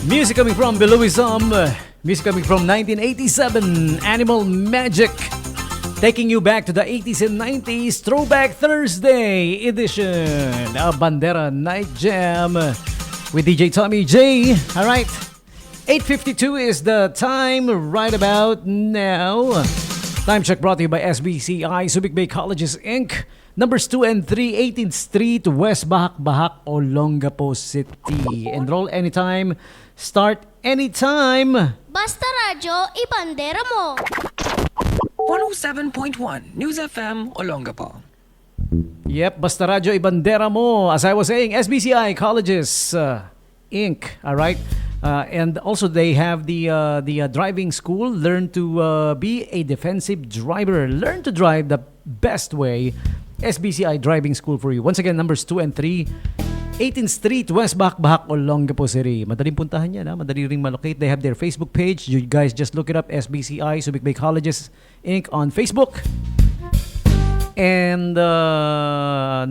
Music coming from Belowism. Music coming from 1987. Animal Magic. Taking you back to the 80s and 90s. Throwback Thursday edition of Bandera Night Jam with DJ Tommy J. Alright. 8:52 is the time right about now. Time check brought to you by SBCI, Subic Bay Colleges, Inc. Numbers 2 and 3, 18th Street, West Bahak-Bahak, Olongapo City. Enroll anytime, start anytime. Basta radyo, ibandera mo. 107.1 News FM, Olongapo. Yep, basta radyo, ibandera mo. As I was saying, SBCI Colleges, Inc. Alright? And also they have the driving school. Learn to be a defensive driver. Learn to drive the best way. SBCI Driving School for you. Once again, numbers 2 and 3, 18th Street, West Bahak-Bahak, Olongapo City. Madaling puntahan yan, ha? Madali ring malocate. They have their Facebook page. You guys just look it up, SBCI, Subic Bay Colleges, Inc. on Facebook. And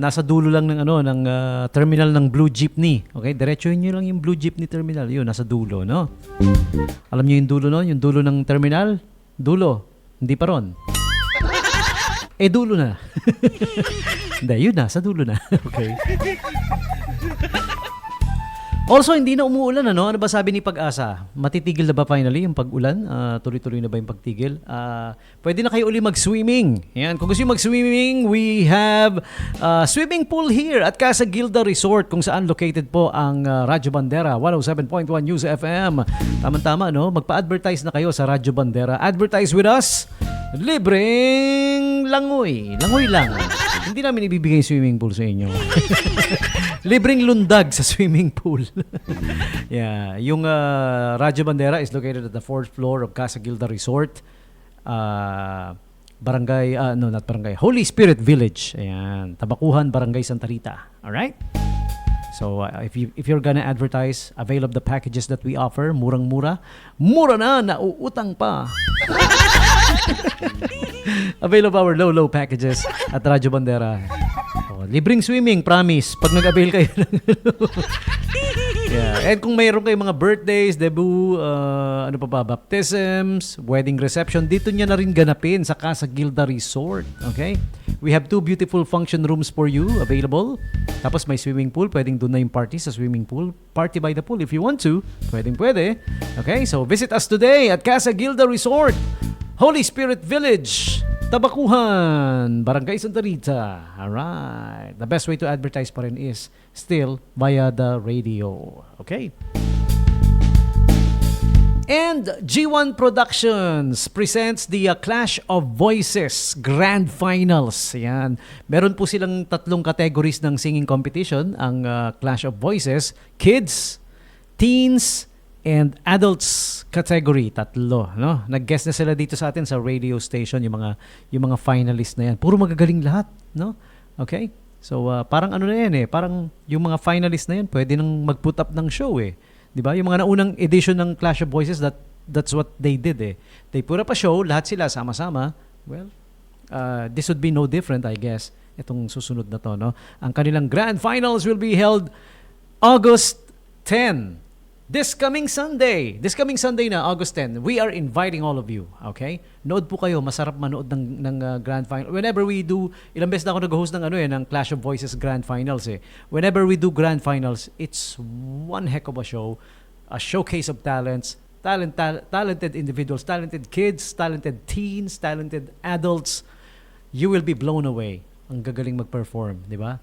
nasa dulo lang ng terminal ng Blue Jeepney. Okay, diretsuhin niyo lang yung Blue Jeepney terminal. Yun, nasa dulo, no? Alam niyo yung dulo, no? Yung dulo ng terminal? Dulo. Hindi pa ron. Dulo na. Hindi, yun na. Sa dulo na. Okay. Also, hindi na umuulan, ano? Ano ba sabi ni Pag-asa? Matitigil na ba finally yung pag-ulan? Tuloy-tuloy na ba yung pagtigil? Pwede na kayo uli mag-swimming. Yan. Kung gusto nyo mag-swimming, we have swimming pool here at Casa Gilda Resort, kung saan located po ang Radyo Bandera, 107.1 News FM. Tama-tama, no? Magpa-advertise na kayo sa Radyo Bandera. Advertise with us. Libreng langoy. Langoy lang. Hindi namin ibibigay swimming pool sa inyo. Libreng lundag sa swimming pool. Yeah, yung Radyo Bandera is located at the 4th floor of Casa Gilda Resort. Barangay, not barangay, Holy Spirit Village. Ayan, Tabakuhan, Barangay Santa Rita. Alright? So, if you're gonna advertise, avail of the packages that we offer. Murang-mura. Mura na, nauutang pa. Avail of our low packages at Radyo Bandera. Libreng swimming, promise. Pag nag-avail kayo ng yeah. And kung mayroon kayong mga birthdays, debut, baptisms, wedding reception, dito niya na rin ganapin sa Casa Gilda Resort. Okay? We have 2 beautiful function rooms for you available. Tapos may swimming pool. Pwedeng doon na yung party sa swimming pool. Party by the pool if you want to. Pwede. Okay? So visit us today at Casa Gilda Resort, Holy Spirit Village, Tabakuhan, Barangay Santa Rita. Alright. The best way to advertise pa rin is still via the radio. Okay? And G1 Productions presents the Clash of Voices Grand Finals. Yan. Meron po silang 3 categories ng singing competition. Ang Clash of Voices, Kids, Teens, and Adults category. 3, no? Nag-guest na sila dito sa atin sa radio station, yung mga finalists na yan. Puro magagaling lahat, no? Okay? So, parang ano na yan parang yung mga finalists na yan, pwede nang mag-put up ng show 'Di ba? Yung mga naunang edition ng Clash of Voices, that's what they did They put up a show, lahat sila sama-sama. Well, this would be no different, I guess. Itong susunod na to, no? Ang kanilang grand finals will be held August 10. This coming Sunday na, August 10, we are inviting all of you, okay? Nood po kayo, masarap manood ng Grand Final. Whenever we do, ilang beses na ako nag-host ng Clash of Voices Grand Finals Whenever we do Grand Finals, it's one heck of a show, a showcase of talents, talented individuals, talented kids, talented teens, talented adults. You will be blown away. Ang gagaling mag-perform, di ba?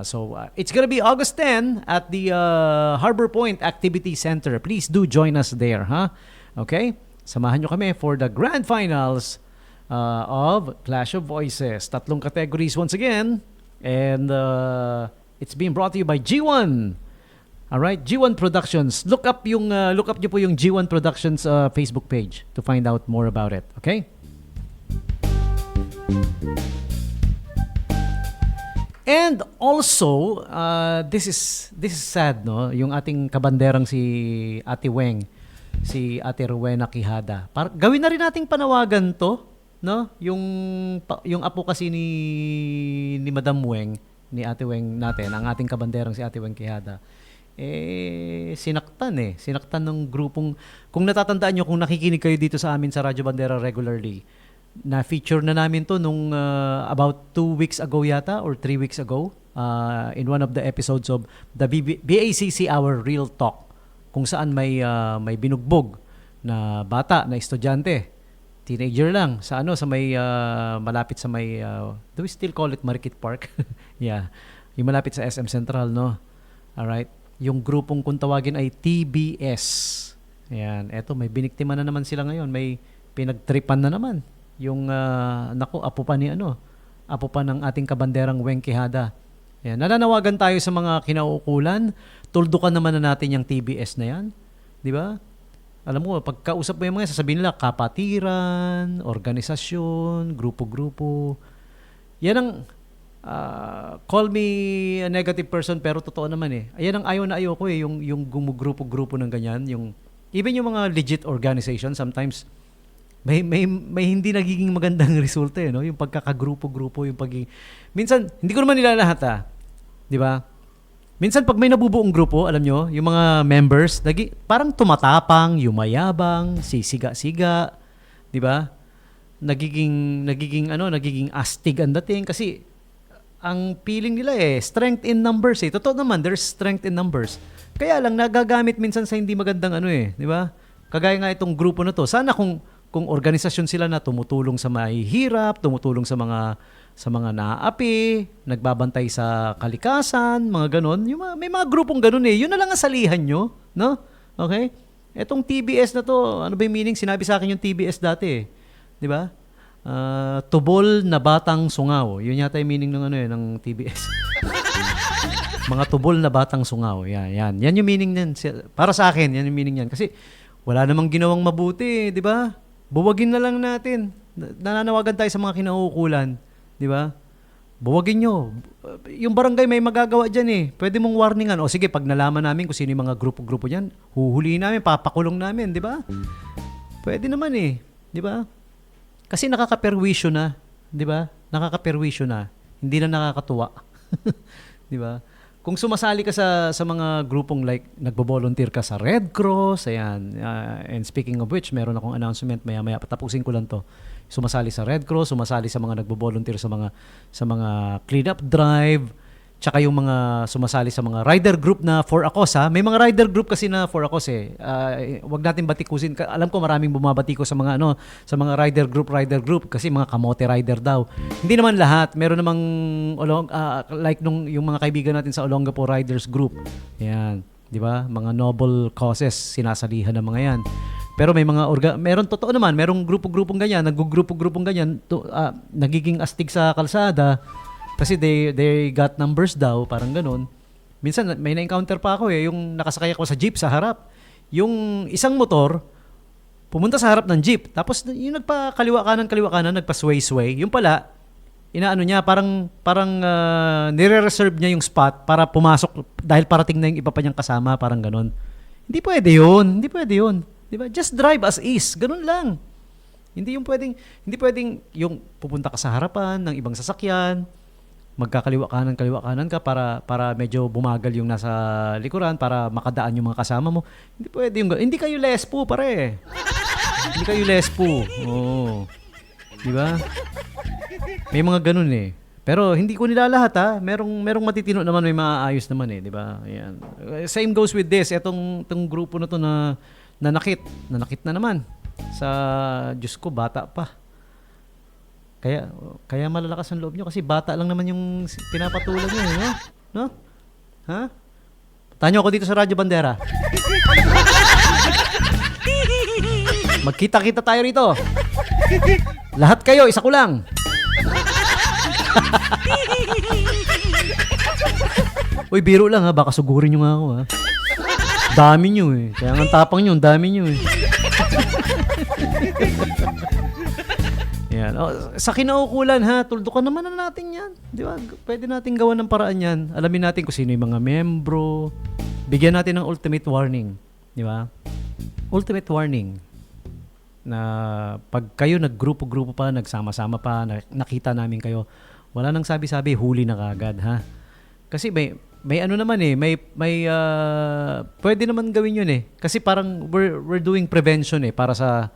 So it's gonna be August 10 at the Harbor Point Activity Center. Please do join us there, Okay? Samahan nyo kami for the grand finals of Clash of Voices. 3 categories once again. And it's being brought to you by G1. Alright, G1 Productions. Look up nyo po yung G1 Productions Facebook page to find out more about it. Okay? And also, this is sad, no? Yung ating kabanderang si Ate Weng, si Ate Rowena Quijada. Gawin na rin nating panawagan to, no? Yung apo kasi ni Madam Weng, ni Ate Weng natin, ang ating kabanderang si Ate Weng Quijada, Sinaktan ng grupong, kung natatandaan nyo, kung nakikinig kayo dito sa amin sa Radyo Bandera regularly, na-feature na namin to nung about 2 weeks ago yata or 3 weeks ago in one of the episodes of the BACC Our Real Talk, kung saan may binugbog na bata, na estudyante, teenager lang, sa may malapit sa may, do we still call it Marikit Park? Yeah, yung malapit sa SM Central, no? Alright, yung grupong kung tawagin ay TBS. Ayan, eto may biniktima na naman sila ngayon, may pinagtripan na naman. Yung, apo pa ng ating kabanderang Weng Quijada. Ayan, nananawagan tayo sa mga kinauukulan, tuldukan naman na natin yung TBS na yan. Di ba? Alam mo, pagkausap mo yung mga, sasabihin nila, kapatiran, organisasyon, grupo-grupo. Yan ang, call me a negative person, pero totoo naman eh. Ayan ang ayaw na ayaw ko eh, yung gumugrupo-grupo ng ganyan. Even yung mga legit organization, sometimes, may hindi nagiging magandang resulta eh, no? Yung pagkakagrupo-grupo, minsan, hindi ko naman nila lahat di ba? Minsan pag may nabubuong grupo, alam nyo, yung mga members, parang tumatapang, yumayabang, sisiga-siga, di ba? Nagiging astig ang dating kasi ang feeling nila strength in numbers eh. Totoo naman, there's strength in numbers. Kaya lang nagagamit minsan sa hindi magandang di ba? Kagaya nga itong grupo na to. Sana kung organisasyon sila na tumutulong sa mahihirap, tumutulong sa mga naaapi, nagbabantay sa kalikasan, mga ganon. May mga grupong ganon eh. Yun na lang ang salihan nyo, no? Okay? Etong TBS na to, ano ba yung meaning? Sinabi sa akin yung TBS dati eh. Di ba? Tubol na batang sungaw. Yun yata yung meaning ng TBS. Mga tubol na batang sungaw. Yan. Yan yung meaning niyan. Para sa akin, yan yung meaning niyan. Kasi wala namang ginawang mabuti, di ba? Buwagin na lang natin. Nananawagan tayo sa mga kinauukulan. Di ba? Buwagin nyo. Yung barangay may magagawa dyan eh. Pwede mong warningan. O sige, pag nalaman namin kung sino yung mga grupo-grupo dyan, huhulihin namin, papakulong namin. Di ba? Pwede naman eh. Di ba? Kasi nakakaperwisyo na. Di ba? Nakakaperwisyo na. Hindi na nakakatuwa. Di ba? Kung sumasali ka sa mga grupong like nagbo-volunteer ka sa Red Cross, ayan. And speaking of which, meron akong announcement maya-maya, patapusin ko lang to. Sumasali sa Red Cross, sumasali sa mga nagbo-volunteer sa mga clean up drive, tsaka yung mga sumasali sa mga rider group na For a Cause ha. May mga rider group kasi na For a Cause eh. Wag natin batikusin. Alam ko maraming bumabatiko sa mga sa mga rider group kasi mga kamote rider daw. Hindi naman lahat. Meron namang like yung mga kaibigan natin sa Olongapo Riders Group. Yan, 'di ba? Mga noble causes sinasalihan ng mga 'yan. Pero may mga meron totoo naman, merong grupo-grupong ganyan, naggugrupo-grupong ganyan, nagiging astig sa kalsada. Kasi they got numbers daw, parang ganun. Minsan may na-encounter pa ako yung nakasakay ako sa jeep sa harap. Yung isang motor, pumunta sa harap ng jeep. Tapos yung nagpa-kaliwa kanan, nagpa-sway-sway. Yung pala, inaano niya, parang nire-reserve niya yung spot para pumasok dahil parating na yung iba pa niyang kasama, parang ganun. Hindi pwede yun. Diba? Just drive as is. Ganun lang. Hindi pwedeng yung pupunta ka sa harapan ng ibang sasakyan, magkakaliwa kanan ka para medyo bumagal yung nasa likuran para makadaan yung mga kasama mo. Hindi pwede yung hindi kayo lespo pare. Hindi kayo lespo. Oo. Di ba? May mga ganun eh. Pero hindi ko nila lahat ha. Merong matitino naman, may maayos naman eh, di ba? Ayan. Same goes with this. Etong grupo na to na nanakit na naman sa Diyos ko, bata pa. Kaya malalakas ang loob nyo kasi bata lang naman yung pinapatulan nyo, no? Ha? Tanyo ako dito sa Radyo Bandera. Magkita-kita tayo rito. Lahat kayo, isa ko lang. Uy, biro lang ha, baka sugurin nyo nga ako ha. Dami nyo eh. Kaya nga tapang nyo, dami nyo eh. Yan. Sa kinaukulan ha, tuldukan naman na natin yan. Di ba? Pwede natin gawan ng paraan yan. Alamin natin kung sino yung mga membro. Bigyan natin ng ultimate warning. Di ba? Ultimate warning. Na pag kayo naggrupo-grupo pa, nagsama-sama pa, nakita namin kayo, wala nang sabi-sabi, huli na kagad ha. Kasi may ano naman pwede naman gawin yun eh. Kasi parang we're doing prevention eh para sa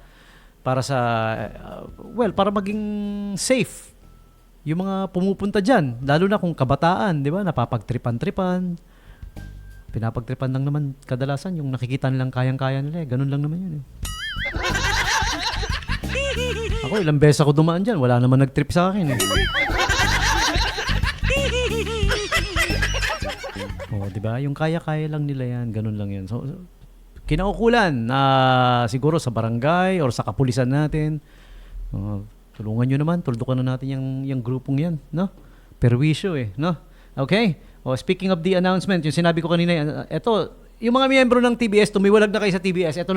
para maging safe yung mga pumupunta diyan, lalo na kung kabataan, 'di ba? Napapagtripan-tripan. Pinapagtripan lang naman kadalasan yung nakikita nilang kayang-kaya nila eh. Ganun lang naman yun eh. Ako ilang beses ako dumaan diyan, wala naman nagtrip sa akin eh. Oh, 'di ba? Yung kaya-kaya lang nila 'yan, ganun lang 'yan. So kinaukulan na siguro sa barangay or sa kapulisan natin. Tulungan nyo naman, tuldukan na natin yung grupong 'yan, no? Perwisyo eh, no? Okay? Oh, speaking of the announcement, yung sinabi ko kanina, eto, yung mga miyembro ng TBS, tumiwalag na kayo sa TBS. Eto